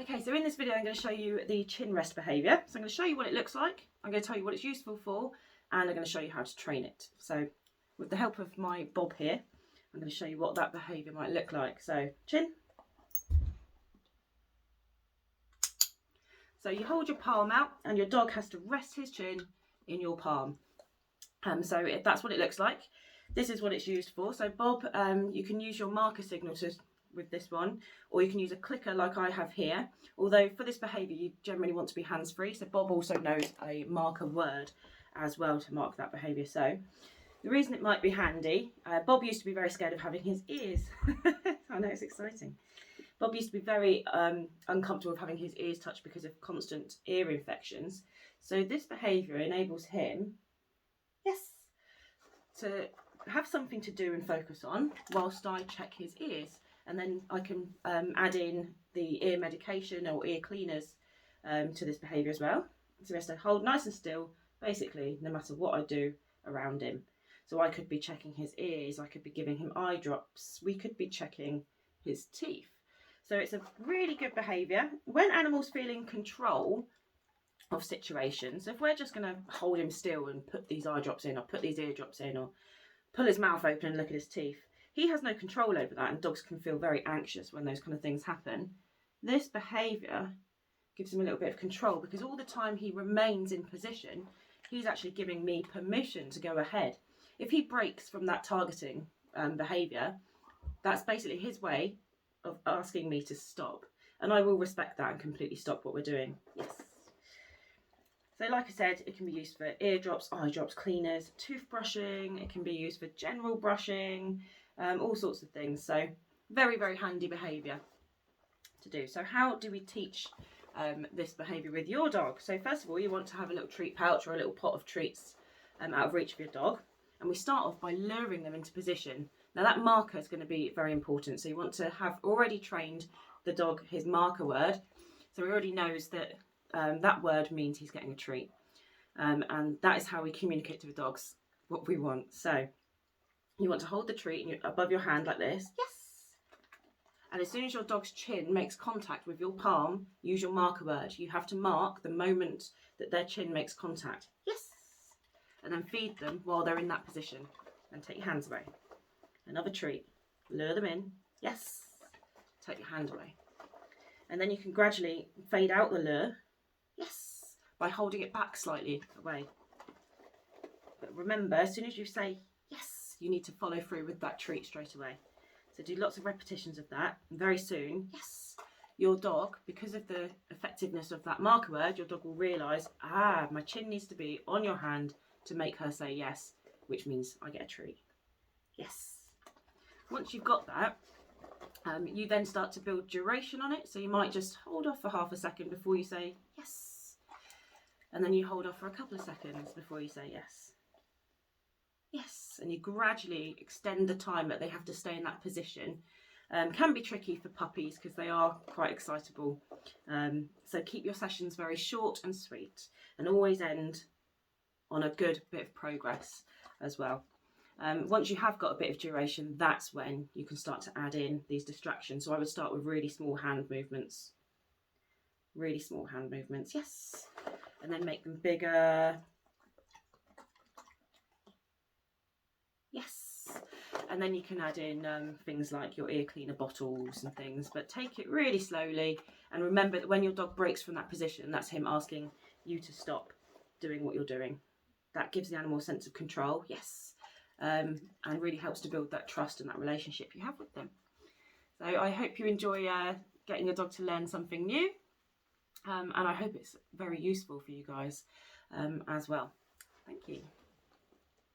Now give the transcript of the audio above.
Okay, so in this video I'm going to show you the chin rest behaviour. So I'm going to show you what it looks like, I'm going to tell you what it's useful for, and I'm going to show you how to train it. So with the help of my Bob here, I'm going to show you what that behaviour might look like. So chin. So you hold your palm out and your dog has to rest his chin in your palm. So if that's what it looks like. This is what it's used for. So Bob, you can use your marker signal with this one, or you can use a clicker like I have here. Although for this behaviour you generally want to be hands-free, so Bob also knows a marker word as well to mark that behaviour. So the reason it might be handy, Bob used to be very scared of having his ears. I know, it's exciting. Bob used to be very uncomfortable with having his ears touched because of constant ear infections. So this behaviour enables him, yes, to have something to do and focus on whilst I check his ears. And then I can add in the ear medication or ear cleaners to this behaviour as well. So he has to hold nice and still, basically, no matter what I do around him. So I could be checking his ears, I could be giving him eye drops, we could be checking his teeth. So it's a really good behaviour. When animals feel in control of situations, if we're just going to hold him still and put these eye drops in, or put these ear drops in, or pull his mouth open and look at his teeth, he has no control over that, and dogs can feel very anxious when those kind of things happen. This behaviour gives him a little bit of control, because all the time he remains in position, he's actually giving me permission to go ahead. If he breaks from that targeting behaviour, that's basically his way of asking me to stop, and I will respect that and completely stop what we're doing. Yes. So like I said, it can be used for ear drops, eye drops, cleaners, toothbrushing, it can be used for general brushing, all sorts of things. So very, very handy behaviour to do. So how do we teach this behaviour with your dog? So first of all, you want to have a little treat pouch or a little pot of treats out of reach of your dog. And we start off by luring them into position. Now that marker is going to be very important. So you want to have already trained the dog his marker word. So he already knows that that word means he's getting a treat. And that is how we communicate to the dogs what we want. So you want to hold the treat above your hand like this. Yes. And as soon as your dog's chin makes contact with your palm, use your marker word. You have to mark the moment that their chin makes contact. Yes. And then feed them while they're in that position. And take your hands away. Another treat. Lure them in. Yes. Take your hand away. And then you can gradually fade out the lure. Yes. By holding it back slightly away. But remember, as soon as you say yes, you need to follow through with that treat straight away. So do lots of repetitions of that. And very soon, yes, your dog, because of the effectiveness of that marker word, your dog will realise, my chin needs to be on your hand to make her say yes, which means I get a treat. Yes. Once you've got that, you then start to build duration on it. So you might just hold off for half a second before you say yes. And then you hold off for a couple of seconds before you say yes. Yes. And you gradually extend the time that they have to stay in that position. Can be tricky for puppies because they are quite excitable. So keep your sessions very short and sweet, and always end on a good bit of progress as well. Once you have got a bit of duration, that's when you can start to add in these distractions. So I would start with really small hand movements. Really small hand movements, yes. And then make them bigger. Yes. And then you can add in things like your ear cleaner bottles and things, but take it really slowly. And remember that when your dog breaks from that position, that's him asking you to stop doing what you're doing. That gives the animal a sense of control, yes. And really helps to build that trust and that relationship you have with them. So I hope you enjoy getting your dog to learn something new, and I hope it's very useful for you guys as well. Thank you.